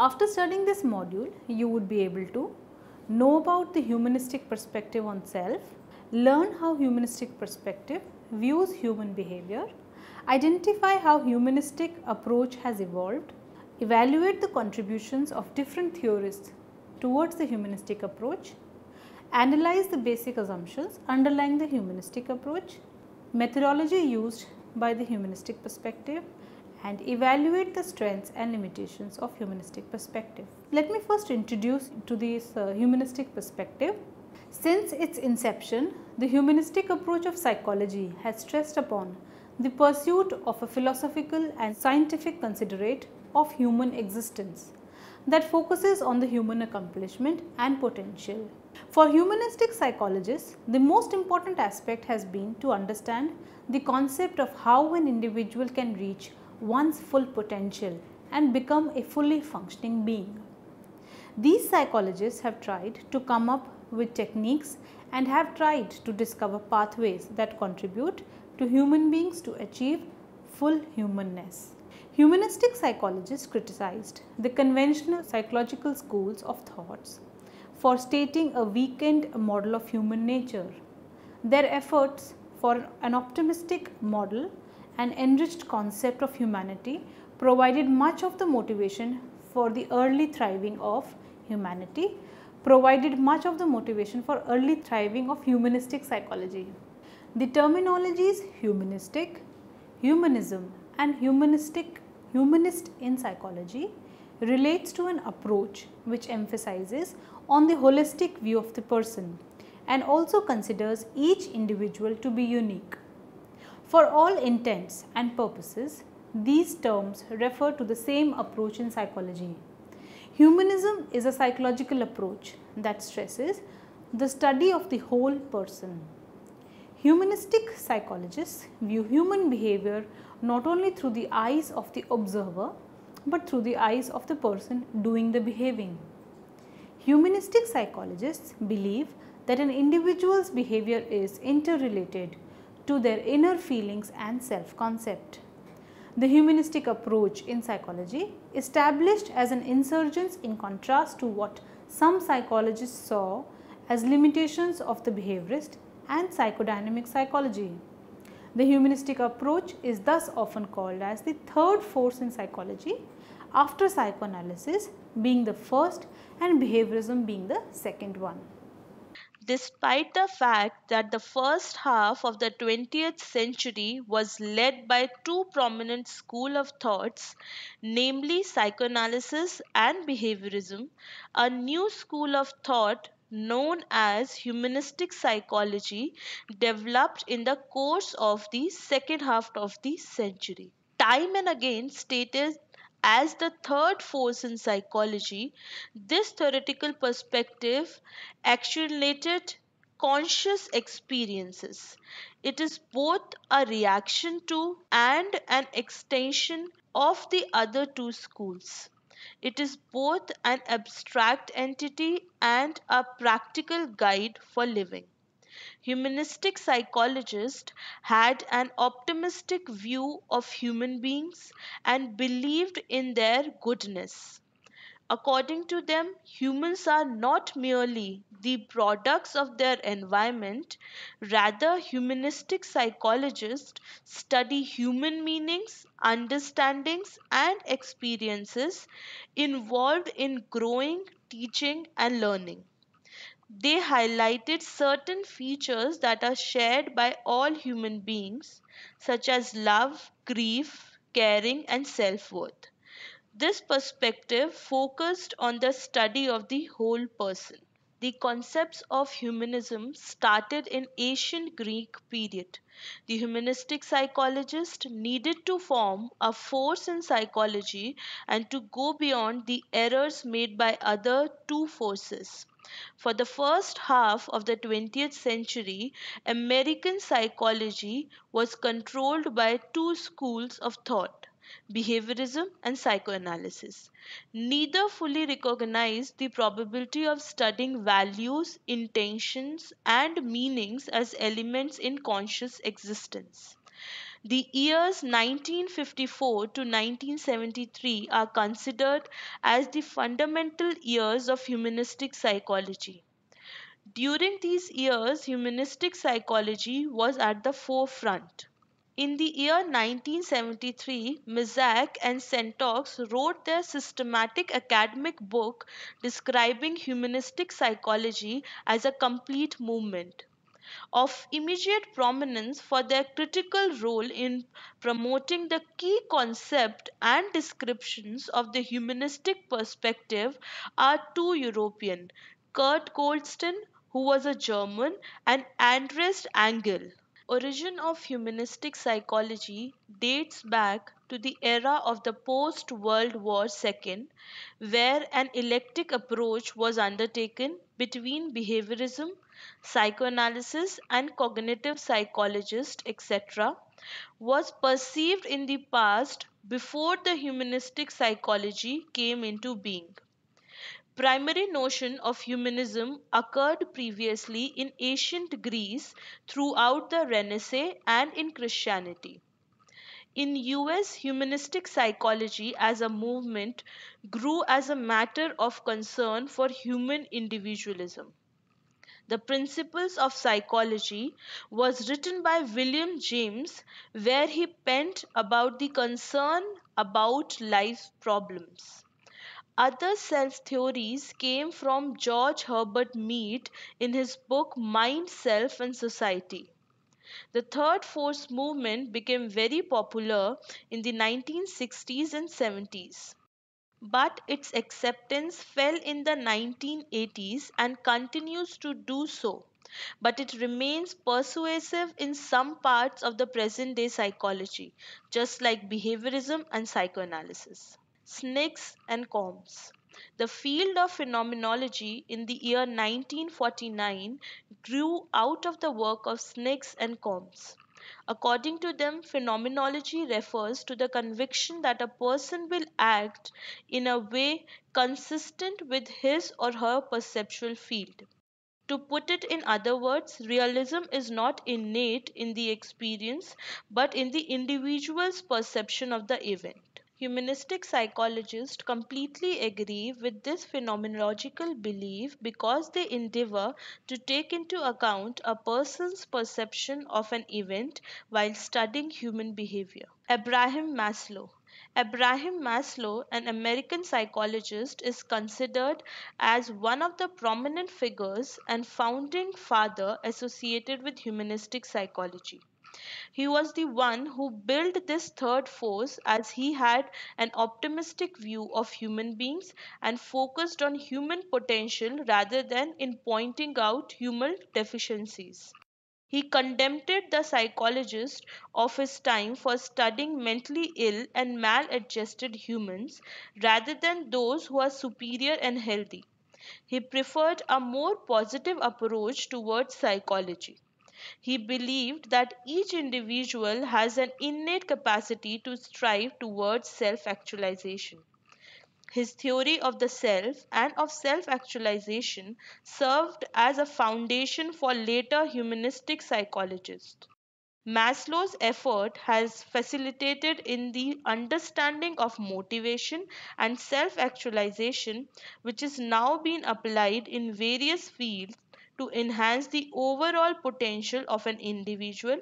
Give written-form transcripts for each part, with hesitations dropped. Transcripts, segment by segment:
After studying this module, you would be able to know about the humanistic perspective on self, learn how humanistic perspective views human behavior, identify how humanistic approach has evolved, evaluate the contributions of different theorists towards the humanistic approach, analyze the basic assumptions underlying the humanistic approach, methodology used by the humanistic perspective, and evaluate the strengths and limitations of humanistic perspective. Let me first introduce to this humanistic perspective. Since its inception, the humanistic approach of psychology has stressed upon the pursuit of a philosophical and scientific considerate of human existence that focuses on the human accomplishment and potential. For humanistic psychologists, the most important aspect has been to understand the concept of how an individual can reach one's full potential and become a fully functioning being. These psychologists have tried to come up with techniques and have tried to discover pathways that contribute to human beings to achieve full humanness. Humanistic psychologists criticized the conventional psychological schools of thoughts for stating a weakened model of human nature. Their efforts for an optimistic model and enriched concept of humanity provided much of the motivation for the early thriving of humanity, humanistic psychology. The terminologies humanistic, humanism and humanist in psychology relates to an approach which emphasizes on the holistic view of the person and also considers each individual to be unique. For all intents and purposes, these terms refer to the same approach in psychology. Humanism is a psychological approach that stresses the study of the whole person. Humanistic psychologists view human behavior not only through the eyes of the observer, but through the eyes of the person doing the behaving. Humanistic psychologists believe that an individual's behavior is interrelated to their inner feelings and self-concept. The humanistic approach in psychology established as an insurgence in contrast to what some psychologists saw as limitations of the behaviorist and psychodynamic psychology. The humanistic approach is thus often called as the third force in psychology, after psychoanalysis being the first and behaviorism being the second one. Despite the fact that the first half of the 20th century was led by two prominent schools of thoughts, namely psychoanalysis and behaviorism, a new school of thought known as humanistic psychology developed in the course of the second half of the century. Time and again stated as the third force in psychology, this theoretical perspective actuated conscious experiences. It is both a reaction to and an extension of the other two schools. It is both an abstract entity and a practical guide for living. Humanistic psychologists had an optimistic view of human beings and believed in their goodness. According to them, humans are not merely the products of their environment, rather, humanistic psychologists study human meanings, understandings, and experiences involved in growing, teaching, and learning. They highlighted certain features that are shared by all human beings, such as love, grief, caring, and self worth. This perspective focused on the study of the whole person. The concepts of humanism started in ancient Greek period. The humanistic psychologist needed to form a force in psychology and to go beyond the errors made by other two forces. For the first half of the 20th century, American psychology was controlled by two schools of thought: behaviorism and psychoanalysis. Neither fully recognized the probability of studying values, intentions, and meanings as elements in conscious existence. The years 1954 to 1973 are considered as the fundamental years of humanistic psychology. During these years, humanistic psychology was at the forefront. In the year 1973, Mizak and Sentox wrote their systematic academic book describing humanistic psychology as a complete movement. Of immediate prominence for their critical role in promoting the key concept and descriptions of the humanistic perspective are two European, Kurt Goldstein, who was a German, and Andres Angel. Origin of humanistic psychology dates back to the era of the post World War II, where an eclectic approach was undertaken between behaviorism, psychoanalysis, and cognitive psychologists, etc., was perceived in the past before the humanistic psychology came into being. Primary notion of humanism occurred previously in ancient Greece throughout the Renaissance and in Christianity. In US, humanistic psychology as a movement grew as a matter of concern for human individualism. The Principles of Psychology was written by William James, where he penned about the concern about life problems. Other self theories came from George Herbert Mead in his book Mind, Self, and Society. The third force movement became very popular in the 1960s and 70s, but its acceptance fell in the 1980s and continues to do so. But it remains persuasive in some parts of the present day psychology, just like behaviorism and psychoanalysis. Snakes and Combs. The field of phenomenology in the year 1949 grew out of the work of Snakes and Combs. According to them, phenomenology refers to the conviction that a person will act in a way consistent with his or her perceptual field. To put it in other words, realism is not innate in the experience but in the individual's perception of the event. Humanistic psychologists completely agree with this phenomenological belief because they endeavor to take into account a person's perception of an event while studying human behavior. Abraham Maslow. Abraham Maslow, an American psychologist, is considered as one of the prominent figures and founding father associated with humanistic psychology. He was the one who built this third force as he had an optimistic view of human beings and focused on human potential rather than in pointing out human deficiencies. He condemned the psychologists of his time for studying mentally ill and maladjusted humans rather than those who are superior and healthy. He preferred a more positive approach towards psychology. He believed that each individual has an innate capacity to strive towards self actualization. His theory of the self and of self actualization served as a foundation for later humanistic psychologists. Maslow's effort has facilitated in the understanding of motivation and self actualization, which is now being applied in various fields to enhance the overall potential of an individual,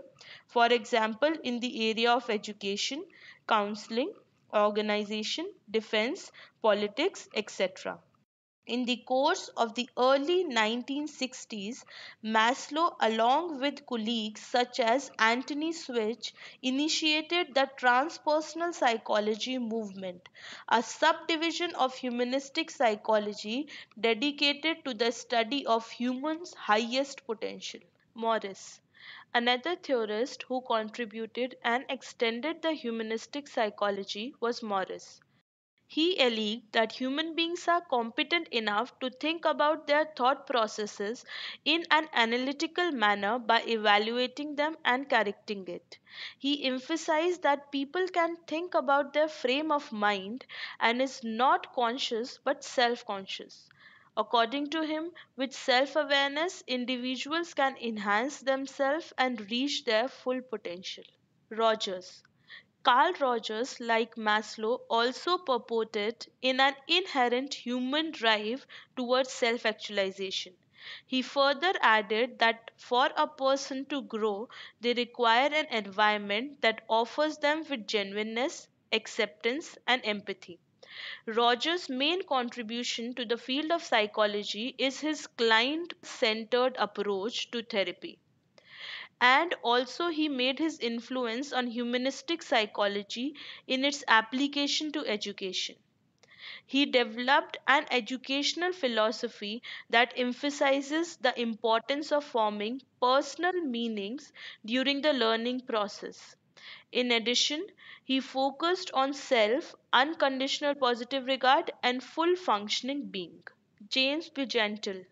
for example, in the area of education, counseling, organization, defense, politics, etc. In the course of the early 1960s, Maslow, along with colleagues such as Anthony Switch, initiated the transpersonal psychology movement, a subdivision of humanistic psychology dedicated to the study of humans' highest potential. Morris, another theorist who contributed and extended the humanistic psychology, was Morris. He alleged that human beings are competent enough to think about their thought processes in an analytical manner by evaluating them and correcting it. He emphasized that people can think about their frame of mind and is not conscious but self conscious. According to him, with self awareness, individuals can enhance themselves and reach their full potential. Rogers. Carl Rogers, like Maslow, also purported in an inherent human drive towards self actualization. He further added that for a person to grow, they require an environment that offers them with genuineness, acceptance, and empathy. Rogers' main contribution to the field of psychology is his client centered approach to therapy. And also, he made his influence on humanistic psychology in its application to education. He developed an educational philosophy that emphasizes the importance of forming personal meanings during the learning process. In addition, he focused on self, unconditional positive regard, and full functioning being. James Bugental.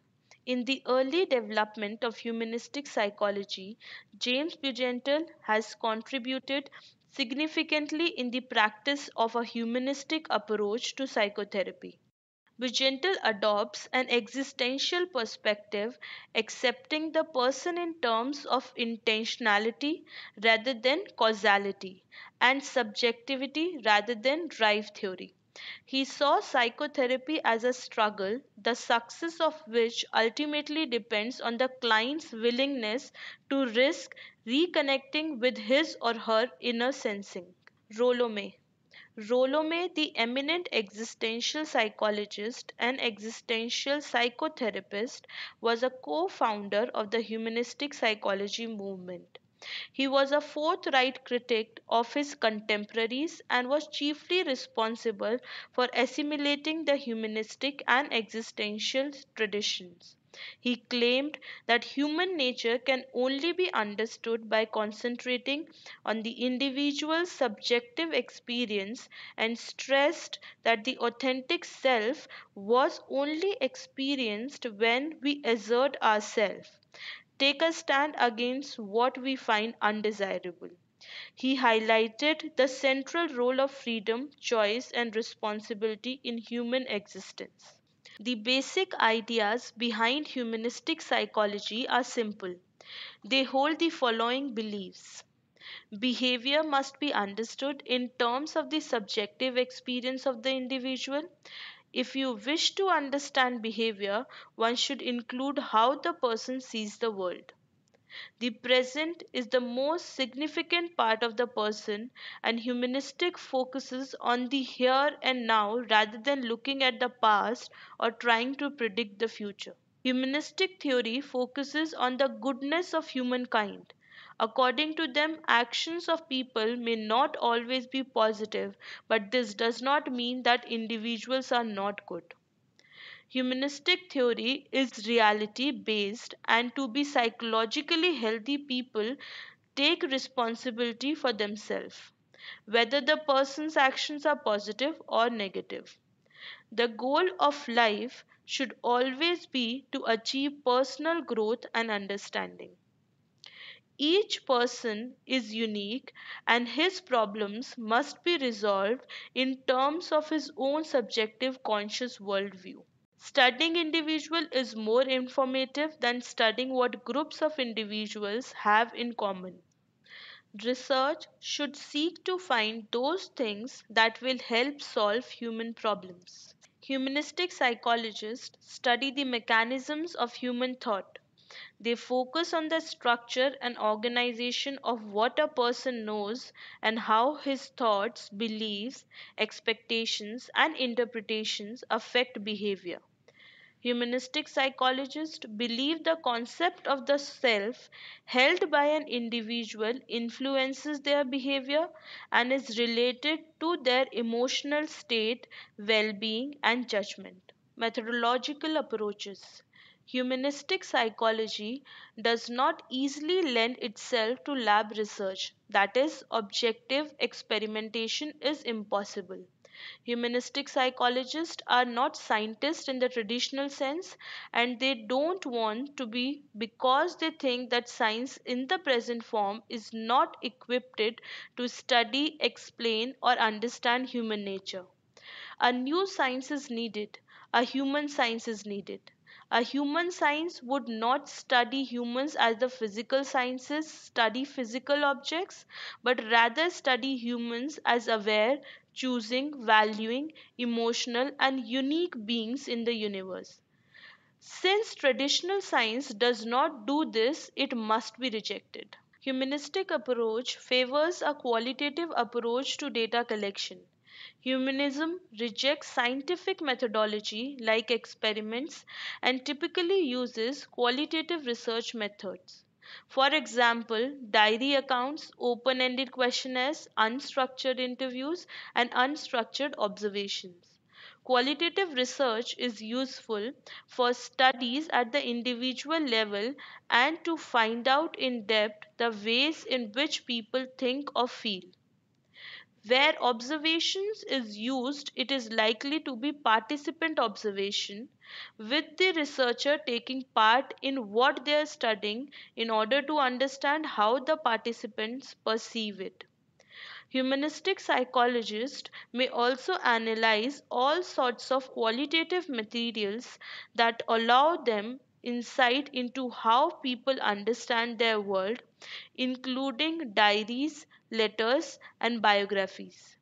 In the early development of humanistic psychology, James Bugental has contributed significantly in the practice of a humanistic approach to psychotherapy. Bugental adopts an existential perspective, accepting the person in terms of intentionality rather than causality, and subjectivity rather than drive theory. He saw psychotherapy as a struggle, the success of which ultimately depends on the client's willingness to risk reconnecting with his or her inner sensing. Rolome. Rolome, the eminent existential psychologist and existential psychotherapist, was a co founder of the humanistic psychology movement. He was a forthright critic of his contemporaries and was chiefly responsible for assimilating the humanistic and existential traditions. He claimed that human nature can only be understood by concentrating on the individual's subjective experience and stressed that the authentic self was only experienced when we assert ourselves, take a stand against what we find undesirable. He highlighted the central role of freedom, choice, and responsibility in human existence. The basic ideas behind humanistic psychology are simple. They hold the following beliefs. Behavior must be understood in terms of the subjective experience of the individual. If you wish to understand behavior, one should include how the person sees the world. The present is the most significant part of the person, and humanistic focuses on the here and now rather than looking at the past or trying to predict the future. Humanistic theory focuses on the goodness of humankind. According to them, actions of people may not always be positive, but this does not mean that individuals are not good. Humanistic theory is reality based, and to be psychologically healthy, people take responsibility for themselves, whether the person's actions are positive or negative. The goal of life should always be to achieve personal growth and understanding. Each person is unique, and his problems must be resolved in terms of his own subjective conscious worldview. Studying individual is more informative than studying what groups of individuals have in common. Research should seek to find those things that will help solve human problems. Humanistic psychologists study the mechanisms of human thought. They focus on the structure and organization of what a person knows and how his thoughts, beliefs, expectations, and interpretations affect behavior. Humanistic psychologists believe the concept of the self held by an individual influences their behavior and is related to their emotional state, well being, and judgment. Methodological approaches. Humanistic psychology does not easily lend itself to lab research, that is, objective experimentation is impossible. Humanistic psychologists are not scientists in the traditional sense, and they don't want to be because they think that science in the present form is not equipped to study, explain, or understand human nature. A new science is needed, a human science is needed. A human science would not study humans as the physical sciences study physical objects, but rather study humans as aware, choosing, valuing, emotional, and unique beings in the universe. Since traditional science does not do this, it must be rejected. Humanistic approach favors a qualitative approach to data collection. Humanism rejects scientific methodology like experiments and typically uses qualitative research methods. For example, diary accounts, open ended questionnaires, unstructured interviews, and unstructured observations. Qualitative research is useful for studies at the individual level and to find out in depth the ways in which people think or feel. Where observations is used, it is likely to be participant observation, with the researcher taking part in what they are studying in order to understand how the participants perceive it. Humanistic psychologists may also analyze all sorts of qualitative materials that allow them insight into how people understand their world, including diaries, letters, and biographies.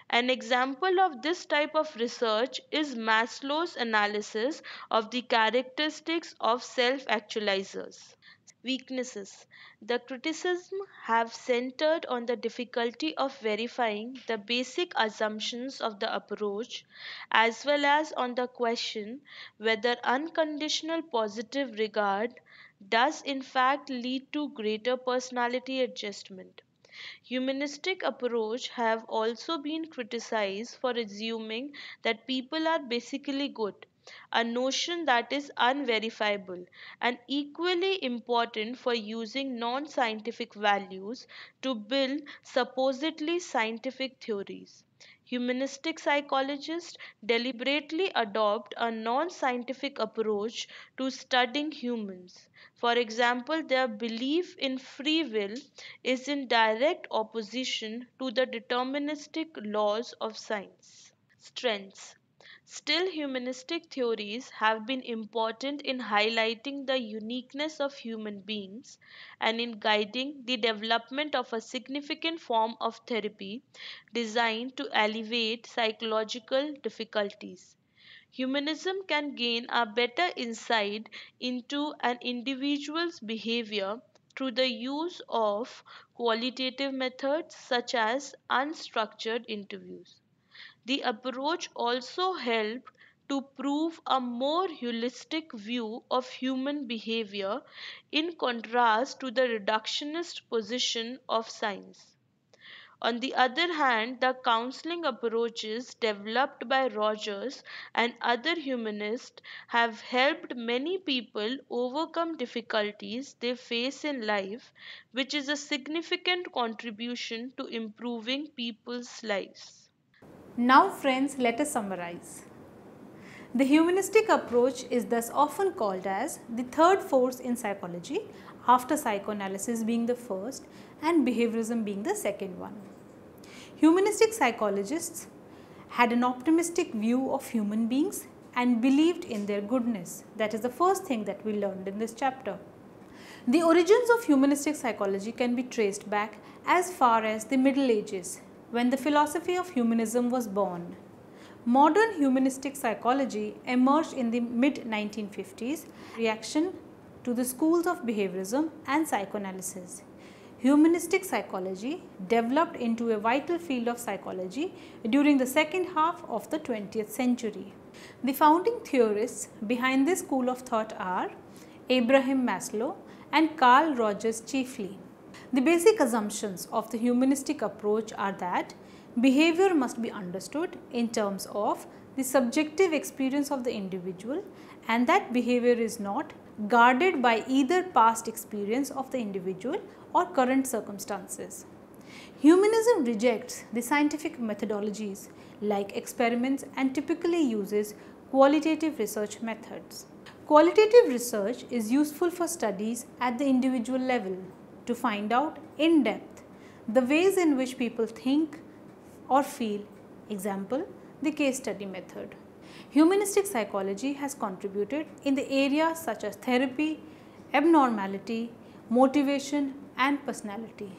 An example of this type of research is Maslow's analysis of the characteristics of self actualizers. Weaknesses. The criticism have centered on the difficulty of verifying the basic assumptions of the approach, as well as on the question whether unconditional positive regard does in fact lead to greater personality adjustment. Humanistic approach have also been criticized for assuming that people are basically good, a notion that is unverifiable and equally important for using non-scientific values to build supposedly scientific theories. Humanistic psychologists deliberately adopt a non scientific approach to studying humans. For example, their belief in free will is in direct opposition to the deterministic laws of science. Strengths. Still, humanistic theories have been important in highlighting the uniqueness of human beings and in guiding the development of a significant form of therapy designed to alleviate psychological difficulties. Humanism can gain a better insight into an individual's behavior through the use of qualitative methods such as unstructured interviews. The approach also helped to prove a more holistic view of human behavior in contrast to the reductionist position of science. On the other hand, the counseling approaches developed by Rogers and other humanists have helped many people overcome difficulties they face in life, which is a significant contribution to improving people's lives. Now friends, let us summarize. The humanistic approach is thus often called as the third force in psychology, after psychoanalysis being the first and behaviorism being the second one. Humanistic psychologists had an optimistic view of human beings and believed in their goodness. That is the first thing that we learned in this chapter. The origins of humanistic psychology can be traced back as far as the Middle Ages, when the philosophy of humanism was born. Modern humanistic psychology emerged in the mid-1950s, reaction to the schools of behaviorism and psychoanalysis. Humanistic psychology developed into a vital field of psychology during the second half of the 20th century. The founding theorists behind this school of thought are Abraham Maslow and Carl Rogers chiefly. The basic assumptions of the humanistic approach are that behavior must be understood in terms of the subjective experience of the individual and that behavior is not guarded by either past experience of the individual or current circumstances. Humanism rejects the scientific methodologies like experiments and typically uses qualitative research methods. Qualitative research is useful for studies at the individual level to find out in depth the ways in which people think or feel, example, the case study method. Humanistic psychology has contributed in the areas such as therapy, abnormality, motivation and personality.